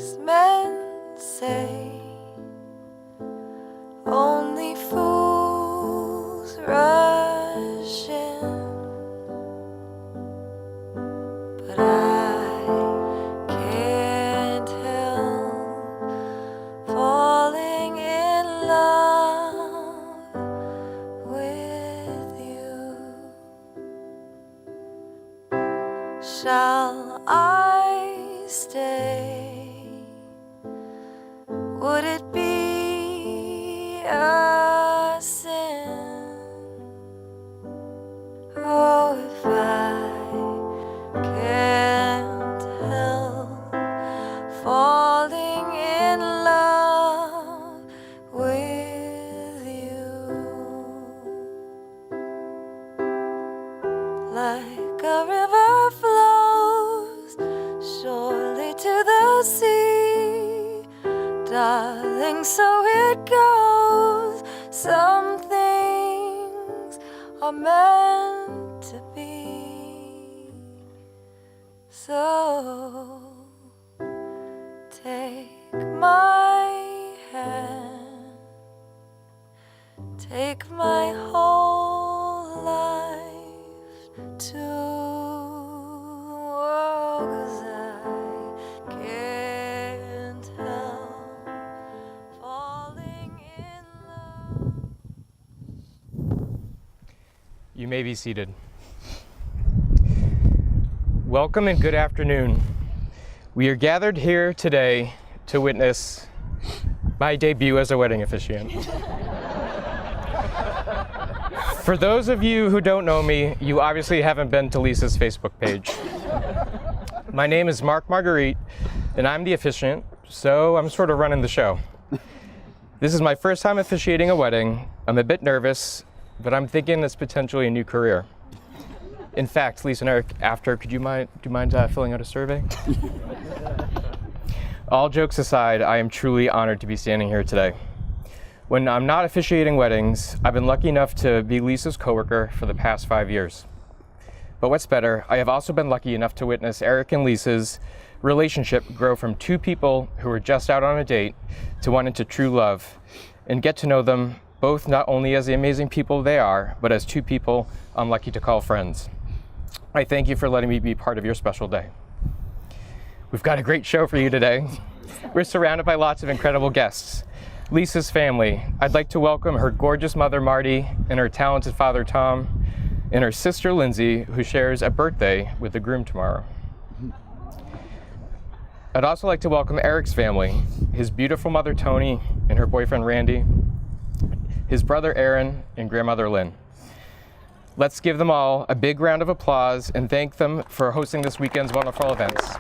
wise men say only fools rush in, but I can't help falling in love with you. Shall I stay? Would it be a sin? Oh, if I can't help falling in love with you. Like a river flows surely to the sea, darling, so it goes. Some things are meant to be. So take my hand, take my whole life too. Oh, 'cause I can't help falling in love. You may be seated. Welcome and good afternoon. We are gathered here today to witness my debut as a wedding officiant. For those of you who don't know me, you obviously haven't been to Lisa's Facebook page. My name is Mark Marguerite, and I'm the officiant, so I'm sort of running the show. This is my first time officiating a wedding. I'm a bit nervous, but I'm thinking it's potentially a new career. In fact, Lisa and Eric, after, do you mind filling out a survey? All jokes aside, I am truly honored to be standing here today. When I'm not officiating weddings, I've been lucky enough to be Lisa's coworker for the past 5 years. But what's better, I have also been lucky enough to witness Eric and Lisa's relationship grow from two people who were just out on a date to one into true love, and get to know them both not only as the amazing people they are, but as two people I'm lucky to call friends. I thank you for letting me be part of your special day. We've got a great show for you today. We're surrounded by lots of incredible guests. Lisa's family. I'd like to welcome her gorgeous mother, Marty, and her talented father, Tom, and her sister, Lindsay, who shares a birthday with the groom tomorrow. I'd also like to welcome Eric's family, his beautiful mother, Tony, and her boyfriend, Randy, his brother, Aaron, and grandmother, Lynn. Let's give them all a big round of applause and thank them for hosting this weekend's wonderful events.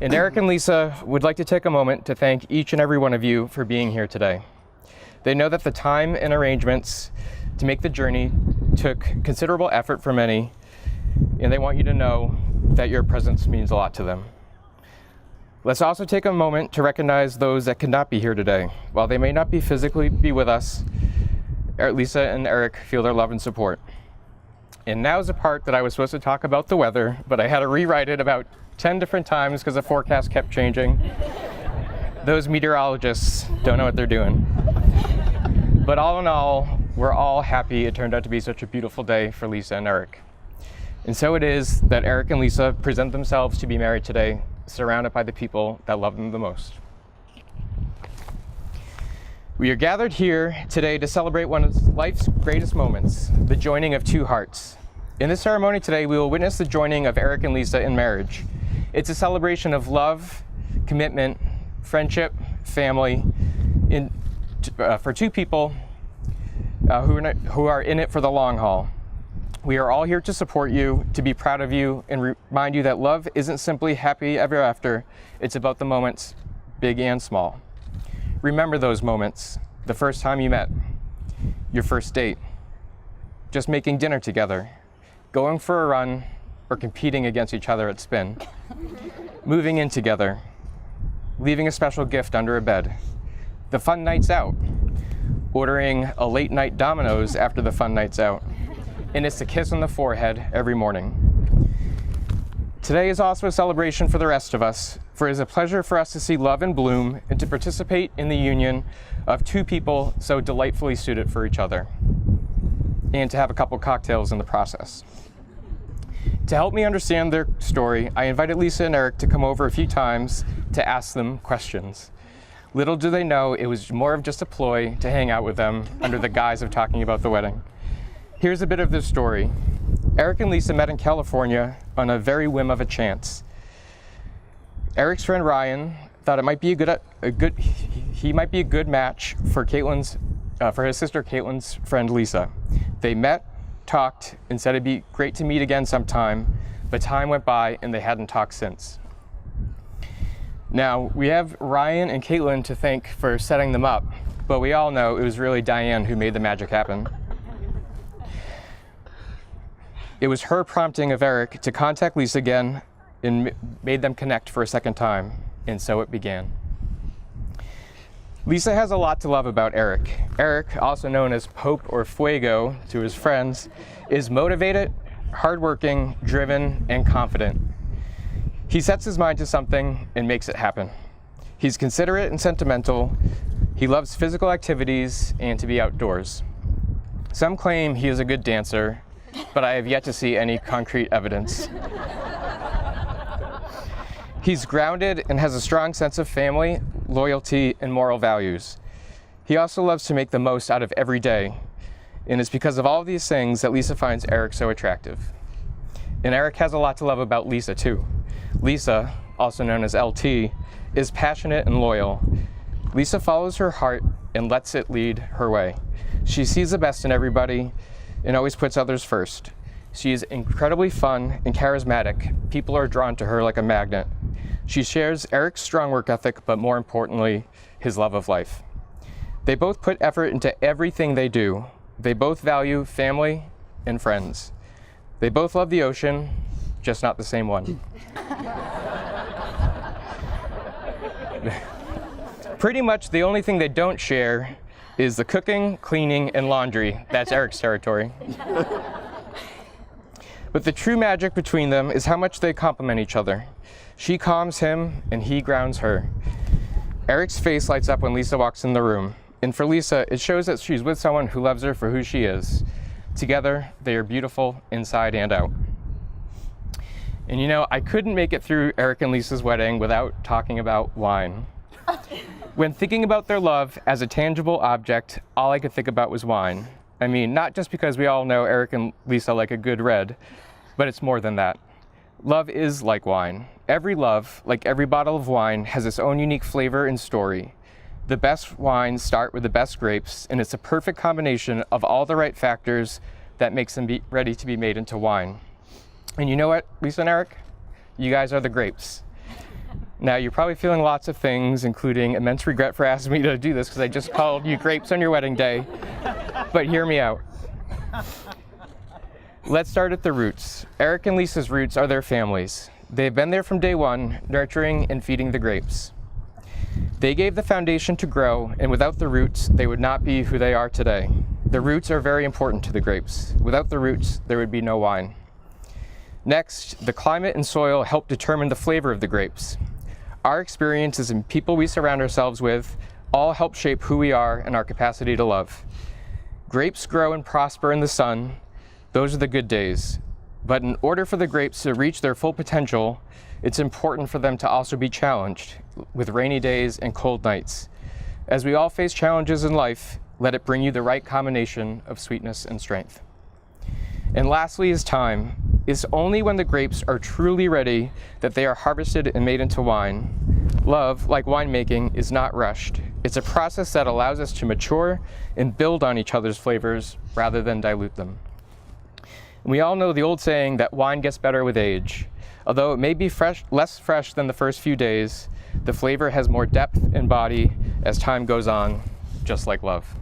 And Eric and Lisa would like to take a moment to thank each and every one of you for being here today. They know that the time and arrangements to make the journey took considerable effort for many, and they want you to know that your presence means a lot to them. Let's also take a moment to recognize those that could not be here today. While they may not be physically with us, Lisa and Eric feel their love and support. And now's the part that I was supposed to talk about the weather, but I had to rewrite it about 10 different times because the forecast kept changing. Those meteorologists don't know what they're doing. But all in all, we're all happy it turned out to be such a beautiful day for Lisa and Eric. And so it is that Eric and Lisa present themselves to be married today, surrounded by the people that love them the most. We are gathered here today to celebrate one of life's greatest moments, the joining of two hearts. In this ceremony today, we will witness the joining of Eric and Lisa in marriage. It's a celebration of love, commitment, friendship, family, for two people who are in it for the long haul. We are all here to support you, to be proud of you, and remind you that love isn't simply happy ever after. It's about the moments, big and small. Remember those moments, the first time you met, your first date, just making dinner together, going for a run, or competing against each other at spin, moving in together, leaving a special gift under a bed, the fun nights out, ordering a late night Domino's after the fun nights out, and it's the kiss on the forehead every morning. Today is also a celebration for the rest of us, for it is a pleasure for us to see love in bloom and to participate in the union of two people so delightfully suited for each other, and to have a couple cocktails in the process. To help me understand their story, I invited Lisa and Eric to come over a few times to ask them questions. Little do they know, it was more of just a ploy to hang out with them under the guise of talking about the wedding. Here's a bit of their story. Eric and Lisa met in California on a very whim of a chance. Eric's friend Ryan thought it might be he might be a good match for for his sister Caitlin's friend Lisa. They met, talked, and said it'd be great to meet again sometime, but time went by and they hadn't talked since. Now, we have Ryan and Caitlin to thank for setting them up, but we all know it was really Diane who made the magic happen. It was her prompting of Eric to contact Lisa again and made them connect for a second time, and so it began. Lisa has a lot to love about Eric. Eric, also known as Pope or Fuego to his friends, is motivated, hardworking, driven, and confident. He sets his mind to something and makes it happen. He's considerate and sentimental. He loves physical activities and to be outdoors. Some claim he is a good dancer, but I have yet to see any concrete evidence. He's grounded and has a strong sense of family, loyalty, and moral values. He also loves to make the most out of every day, and it's because of all of these things that Lisa finds Eric so attractive. And Eric has a lot to love about Lisa too. Lisa, also known as LT, is passionate and loyal. Lisa follows her heart and lets it lead her way. She sees the best in everybody and always puts others first. She is incredibly fun and charismatic. People are drawn to her like a magnet. She shares Eric's strong work ethic, but more importantly, his love of life. They both put effort into everything they do. They both value family and friends. They both love the ocean, just not the same one. Pretty much the only thing they don't share is the cooking, cleaning, and laundry. That's Eric's territory. But the true magic between them is how much they complement each other. She calms him and he grounds her. Eric's face lights up when Lisa walks in the room. And for Lisa, it shows that she's with someone who loves her for who she is. Together, they are beautiful inside and out. And you know, I couldn't make it through Eric and Lisa's wedding without talking about wine. When thinking about their love as a tangible object, all I could think about was wine. I mean, not just because we all know Eric and Lisa like a good red, but it's more than that. Love is like wine. Every love, like every bottle of wine, has its own unique flavor and story. The best wines start with the best grapes, and it's a perfect combination of all the right factors that makes them be ready to be made into wine. And you know what, Lisa and Eric? You guys are the grapes. Now, you're probably feeling lots of things, including immense regret for asking me to do this because I just called you grapes on your wedding day. But hear me out. Let's start at the roots. Eric and Lisa's roots are their families. They've been there from day one, nurturing and feeding the grapes. They gave the foundation to grow, and without the roots, they would not be who they are today. The roots are very important to the grapes. Without the roots, there would be no wine. Next, the climate and soil help determine the flavor of the grapes. Our experiences and people we surround ourselves with all help shape who we are and our capacity to love. Grapes grow and prosper in the sun. Those are the good days. But in order for the grapes to reach their full potential, it's important for them to also be challenged with rainy days and cold nights. As we all face challenges in life, let it bring you the right combination of sweetness and strength. And lastly is time. It's only when the grapes are truly ready that they are harvested and made into wine. Love, like winemaking, is not rushed. It's a process that allows us to mature and build on each other's flavors rather than dilute them. And we all know the old saying that wine gets better with age. Although it may be less fresh than the first few days, the flavor has more depth and body as time goes on, just like love.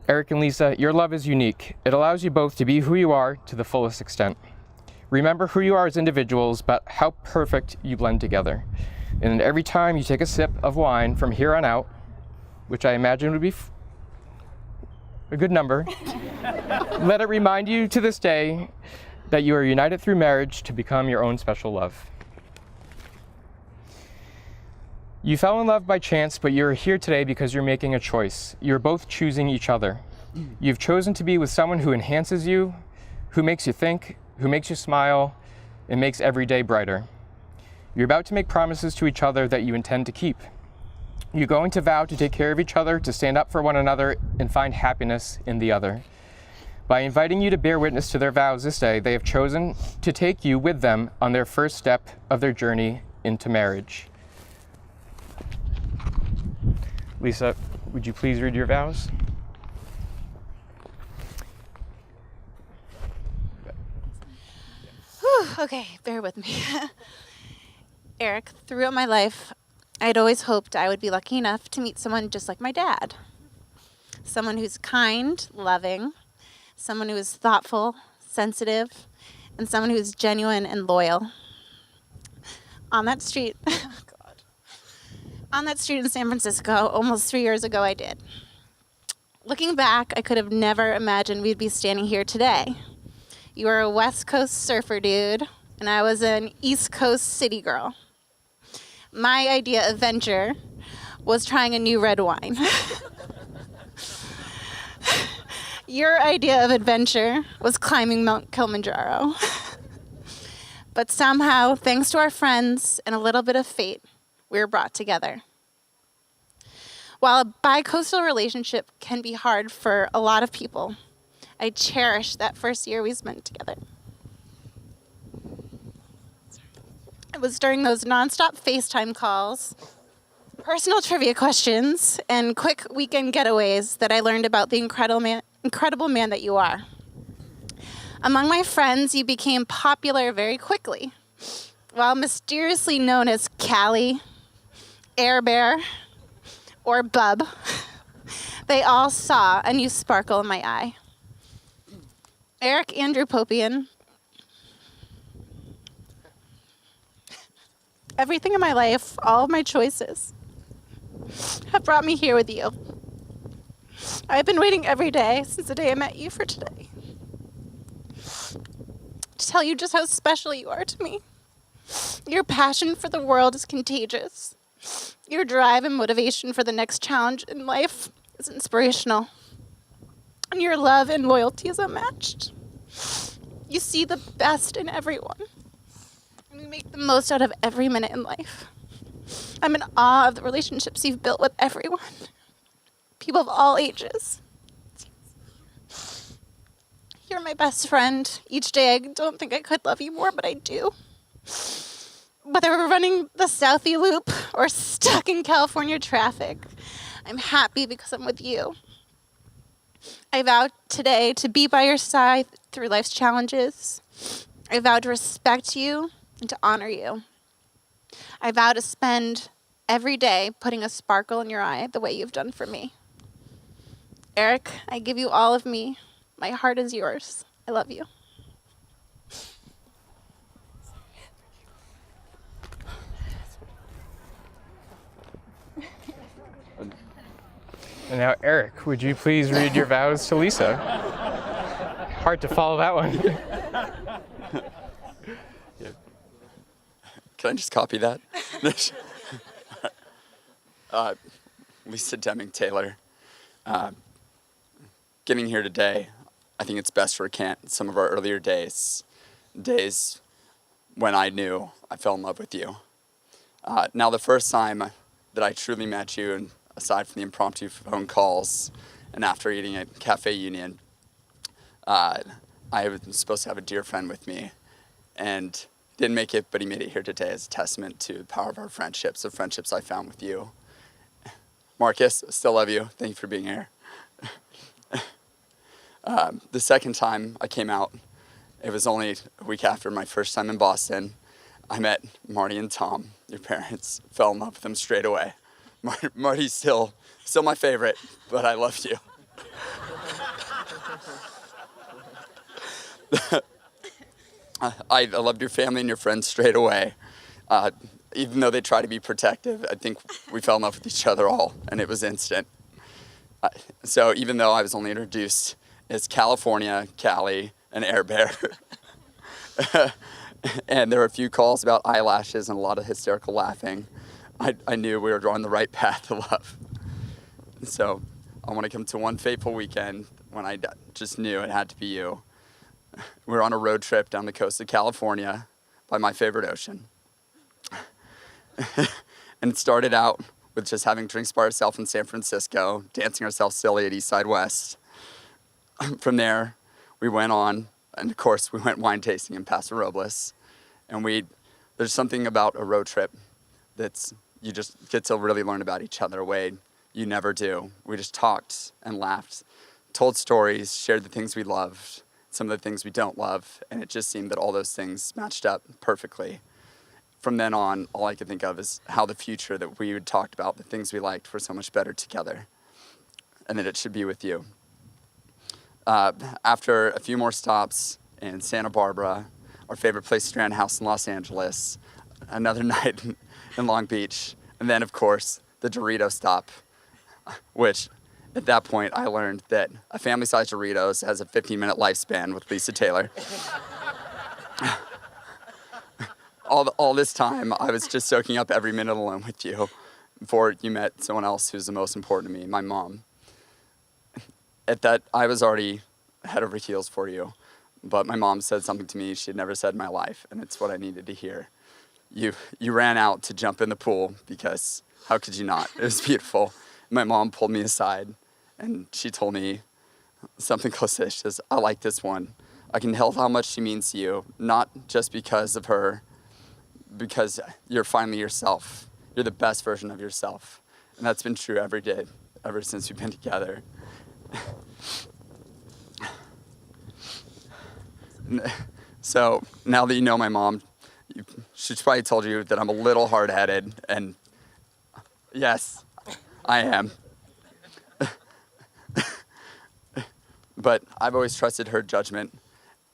Eric and Lisa, your love is unique. It allows you both to be who you are to the fullest extent. Remember who you are as individuals, but how perfect you blend together. And every time you take a sip of wine from here on out, which I imagine would be a good number. Let it remind you to this day that you are united through marriage to become your own special love. You fell in love by chance, but you're here today because you're making a choice. You're both choosing each other. You've chosen to be with someone who enhances you, who makes you think, who makes you smile, and makes every day brighter. You're about to make promises to each other that you intend to keep. You're going to vow to take care of each other, to stand up for one another, and find happiness in the other. By inviting you to bear witness to their vows this day, they have chosen to take you with them on their first step of their journey into marriage. Lisa, would you please read your vows? Whew, okay, bear with me. Eric, throughout my life, I'd always hoped I would be lucky enough to meet someone just like my dad. Someone who's kind, loving, someone who is thoughtful, sensitive, and someone who's genuine and loyal. On that street, on that street in San Francisco, almost 3 years ago, I did. Looking back, I could have never imagined we'd be standing here today. You were a West Coast surfer dude, and I was an East Coast city girl. My idea of venture was trying a new red wine. Your idea of adventure was climbing Mount Kilimanjaro. But somehow, thanks to our friends and a little bit of fate, we were brought together. While a bi-coastal relationship can be hard for a lot of people, I cherish that first year we spent together. It was during those nonstop FaceTime calls, personal trivia questions, and quick weekend getaways that I learned about the incredible man that you are. Among my friends, you became popular very quickly. While mysteriously known as Callie, Air Bear, or Bub, they all saw a new sparkle in my eye. Eric Andrew Popien, everything in my life, all of my choices, have brought me here with you. I've been waiting every day since the day I met you for today to tell you just how special you are to me. Your passion for the world is contagious. Your drive and motivation for the next challenge in life is inspirational. And your love and loyalty is unmatched. You see the best in everyone. And you make the most out of every minute in life. I'm in awe of the relationships you've built with everyone. People of all ages. You're my best friend. Each day I don't think I could love you more, but I do. Whether we're running the Southie Loop or stuck in California traffic, I'm happy because I'm with you. I vow today to be by your side through life's challenges. I vow to respect you and to honor you. I vow to spend every day putting a sparkle in your eye the way you've done for me. Eric, I give you all of me. My heart is yours. I love you. And now, Eric, would you please read your vows to Lisa? Hard to follow that one. Yeah. Can I just copy that? Lisa Deming Taylor. Getting here today, I think it's best to recant some of our earlier days when I knew I fell in love with you. Now, the first time that I truly met you, and aside from the impromptu phone calls and after eating at Cafe Union, I was supposed to have a dear friend with me, and didn't make it, but he made it here today as a testament to the power of our friendships, the friendships I found with you. Marcus, I still love you. Thank you for being here. The second time I came out, it was only a week after my first time in Boston. I met Marty and Tom, your parents, fell in love with them straight away. Marty's still my favorite, but I loved you. I loved your family and your friends straight away. Even though they try to be protective, I think we fell in love with each other all, and it was instant. So even though I was only introduced as California, Cali, and Air Bear, and there were a few calls about eyelashes and a lot of hysterical laughing, I knew we were on the right path to love. So I want to come to one fateful weekend when I just knew it had to be you. We were on a road trip down the coast of California by my favorite ocean. And it started out with just having drinks by ourselves in San Francisco, dancing ourselves silly at East Side West. From there, we went on, and of course, we went wine tasting in Paso Robles. And there's something about a road trip that's, you just get to really learn about each other a way you never do. We just talked and laughed, told stories, shared the things we loved, some of the things we don't love, and it just seemed that all those things matched up perfectly. From then on, all I could think of is how the future that we had talked about, the things we liked, were so much better together, and that it should be with you. After a few more stops in Santa Barbara, our favorite place, Strand House in Los Angeles, another night in Long Beach, and then, of course, the Dorito stop, which at that point I learned that a family-sized Doritos has a 15-minute lifespan with Lisa Taylor. All this time, I was just soaking up every minute alone with you before you met someone else who's the most important to me, my mom. At that, I was already head over heels for you, but my mom said something to me she had never said in my life, and it's what I needed to hear. You ran out to jump in the pool because how could you not? It was beautiful. My mom pulled me aside, and she told me something close to this. She says, I like this one. I can tell how much she means to you, not just because of her, because you're finally yourself. You're the best version of yourself. And that's been true every day, ever since we've been together. So now that you know my mom, she's probably told you that I'm a little hard-headed, and yes, I am. But I've always trusted her judgment,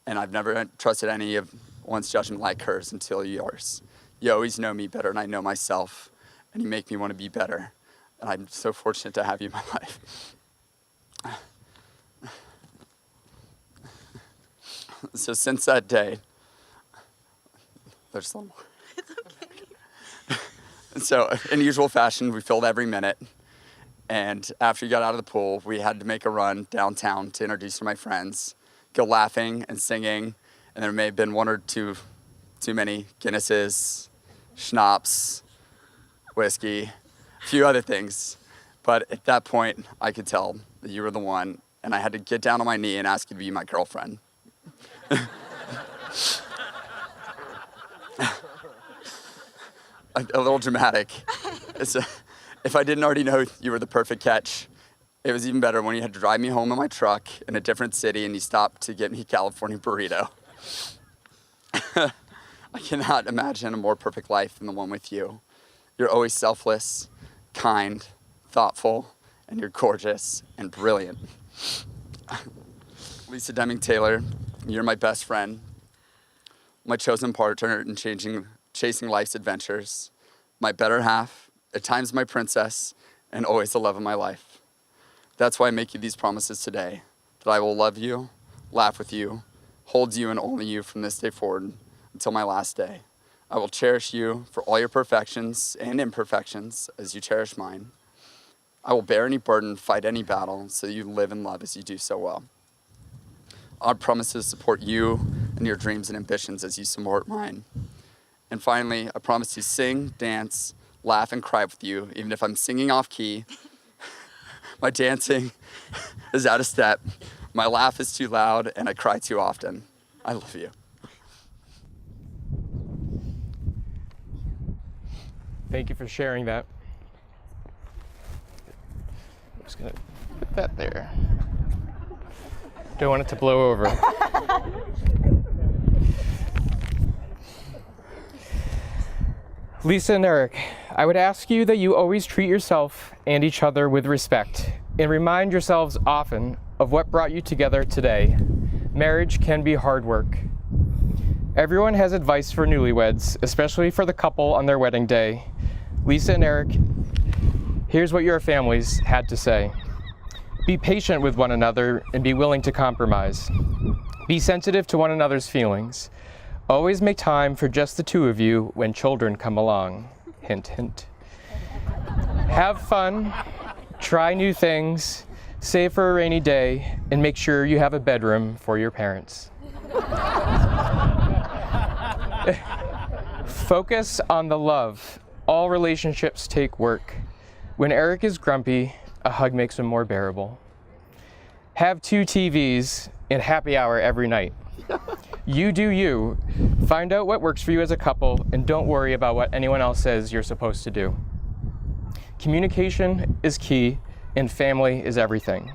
and I've never trusted any of one's judgment like hers until yours. You always know me better than I know myself, and you make me want to be better. And I'm so fortunate to have you in my life. So since that day, there's some more. It's okay. So in usual fashion, we filled every minute. And after you got out of the pool, we had to make a run downtown to introduce you to my friends, go laughing and singing. And there may have been one or two too many Guinnesses, schnapps, whiskey, a few other things. But at that point, I could tell that you were the one, and I had to get down on my knee and ask you to be my girlfriend. A little dramatic. If I didn't already know you were the perfect catch, it was even better when you had to drive me home in my truck in a different city and you stopped to get me a California burrito. I cannot imagine a more perfect life than the one with you. You're always selfless, kind, thoughtful, and you're gorgeous and brilliant. Lisa Deming Taylor, you're my best friend, my chosen partner in chasing life's adventures, my better half, at times my princess, and always the love of my life. That's why I make you these promises today, that I will love you, laugh with you, hold you and only you from this day forward until my last day. I will cherish you for all your perfections and imperfections as you cherish mine. I will bear any burden, fight any battle, so you live and love as you do so well. Our promises support you and your dreams and ambitions as you support mine. And finally, I promise to sing, dance, laugh, and cry with you, even if I'm singing off key. My dancing is out of step. My laugh is too loud, and I cry too often. I love you. Thank you for sharing that. I'm just gonna put that there. Don't want it to blow over. Lisa and Eric, I would ask you that you always treat yourself and each other with respect and remind yourselves often of what brought you together today. Marriage can be hard work. Everyone has advice for newlyweds, especially for the couple on their wedding day. Lisa and Eric, here's what your families had to say. Be patient with one another and be willing to compromise. Be sensitive to one another's feelings. Always make time for just the two of you when children come along. Hint, hint. Have fun, try new things, save for a rainy day, and make sure you have a bedroom for your parents. Focus on the love. All relationships take work. When Eric is grumpy, a hug makes him more bearable. Have 2 TVs and happy hour every night. You do you. Find out what works for you as a couple and don't worry about what anyone else says you're supposed to do. Communication is key and family is everything.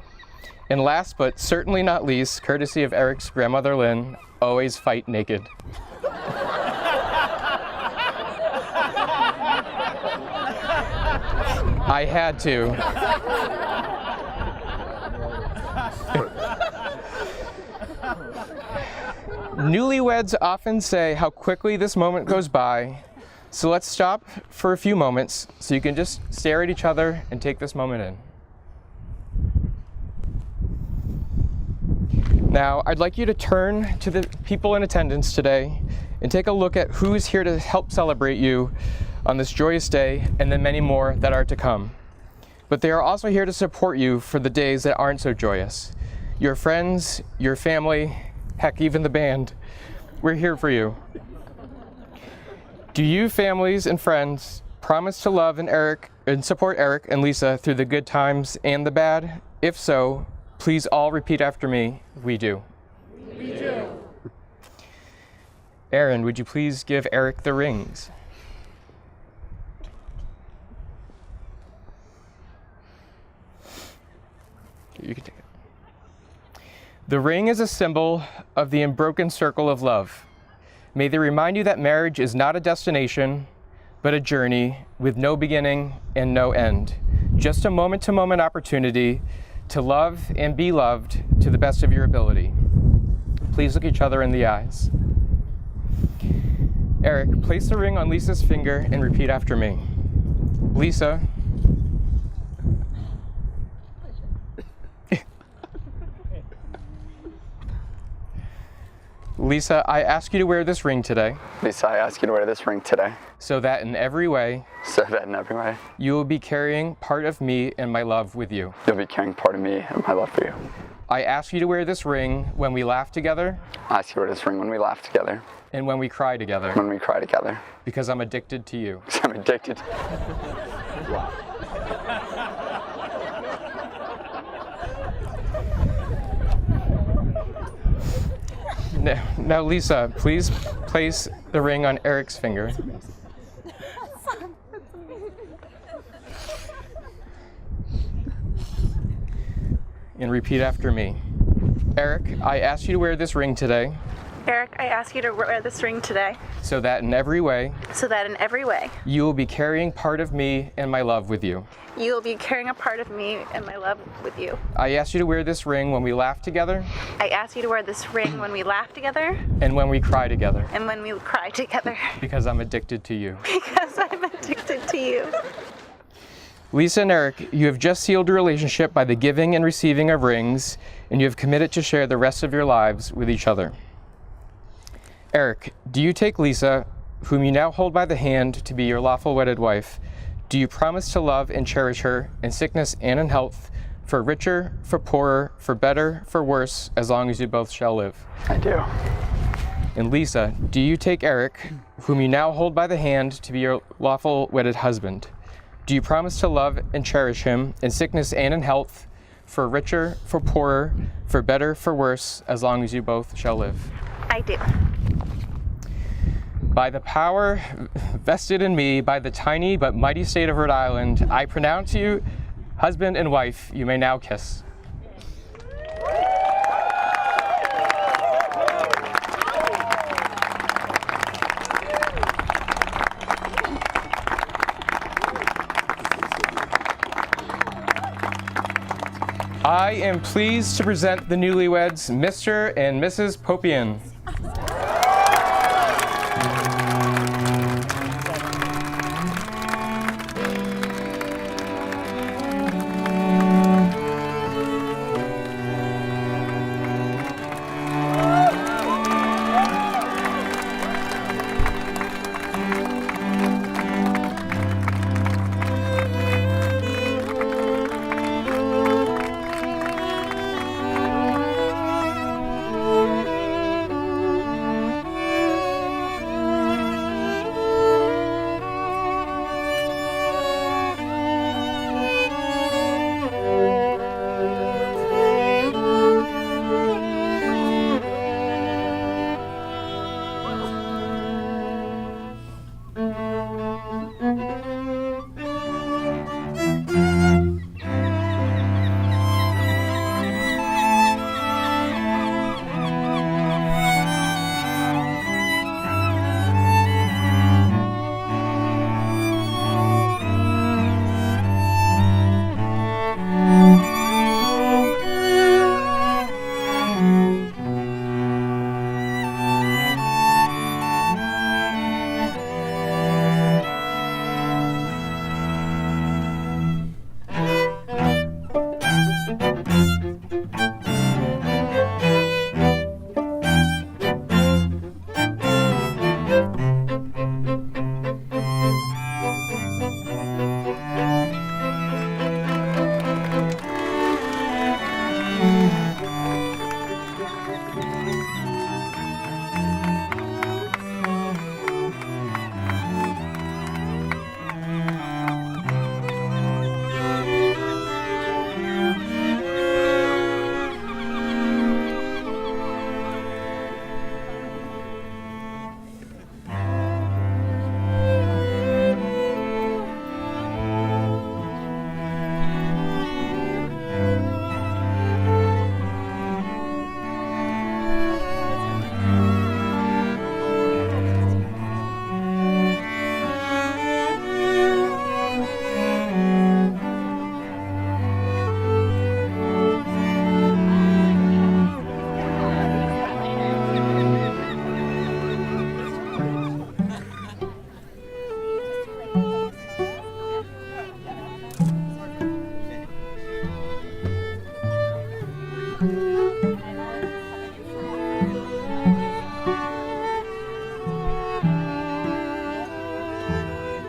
And last but certainly not least, courtesy of Eric's grandmother Lynn, always fight naked. I had to. Newlyweds often say how quickly this moment goes by, so let's stop for a few moments so you can just stare at each other and take this moment in. Now, I'd like you to turn to the people in attendance today and take a look at who is here to help celebrate you on this joyous day and the many more that are to come. But they are also here to support you for the days that aren't so joyous. Your friends, your family, heck, even the band, we're here for you. Do you, families and friends, promise to love and support Eric and Lisa through the good times and the bad? If so, please all repeat after me. We do. We do. Aaron, would you please give Eric the rings? You can take it. The ring is a symbol of the unbroken circle of love. May they remind you that marriage is not a destination, but a journey with no beginning and no end. Just a moment-to-moment opportunity to love and be loved to the best of your ability. Please look each other in the eyes. Eric, place the ring on Lisa's finger and repeat after me. Lisa. Lisa, I ask you to wear this ring today. Lisa, I ask you to wear this ring today. So that in every way, You will be carrying part of me and my love with you. You'll be carrying part of me and my love for you. I ask you to wear this ring when we laugh together. I ask you to wear this ring when we laugh together. And when we cry together. When we cry together. Because I'm addicted to you. Because I'm addicted. Now, Lisa, please place the ring on Eric's finger. And repeat after me. Eric, I ask you to wear this ring today. Eric, I ask you to wear this ring today. So that in every way. You will be carrying part of me and my love with you. You will be carrying a part of me and my love with you. I ask you to wear this ring when we laugh together. I ask you to wear this ring when we laugh together. And when we cry together. And when we cry together. Because I'm addicted to you. Because I'm addicted to you. Lisa and Eric, you have just sealed your relationship by the giving and receiving of rings, and you have committed to share the rest of your lives with each other. Eric, do you take Lisa, whom you now hold by the hand, to be your lawful wedded wife? Do you promise to love and cherish her in sickness and in health, for richer, for poorer, for better, for worse, as long as you both shall live? I do. And Lisa, do you take Eric, whom you now hold by the hand, to be your lawful wedded husband? Do you promise to love and cherish him in sickness and in health, for richer, for poorer, for better, for worse, as long as you both shall live? I do. By the power vested in me by the tiny but mighty state of Rhode Island, I pronounce you husband and wife. You may now kiss. I am pleased to present the newlyweds, Mr. and Mrs. Popien.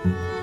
Bye.